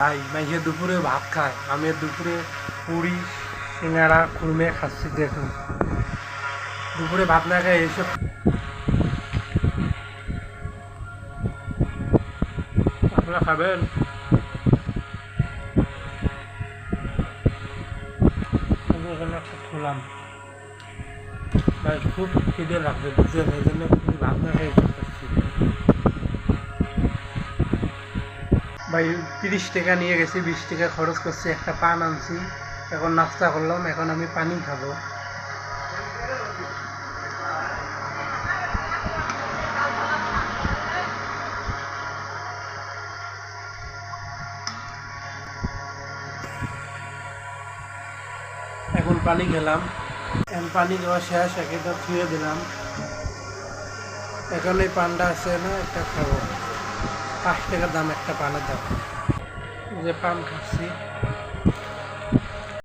ভাই মাইকে দুপুরে ভাত খায়, আমি দুপুরে পুরি সিঙ্গাড়া খুরমে খাচ্ছি। দেখুন দুপুরে ভাত না খায় এইসব। আপনারা খাবেন? এখানে একটা খোলাম ভাই, খুব খিদে লাগবে বুঝলেন, এই জন্য ভাত না খাই খাচ্ছি। ভাই 30 টাকা নিয়ে গেছি, 20 টাকা খরচ করছি, একটা পান আনছি। এখন নাস্তা করলাম, এখন আমি পানি খাবো। এখন পানি খেলাম, এখন পানি খাওয়া শেষ, একটা ছুঁয়ে দিলাম। এখন এই পানটা আছে না, একটা খাবো। 5 টাকা দাম একটা পানের দাম। যে পান খাচ্ছি।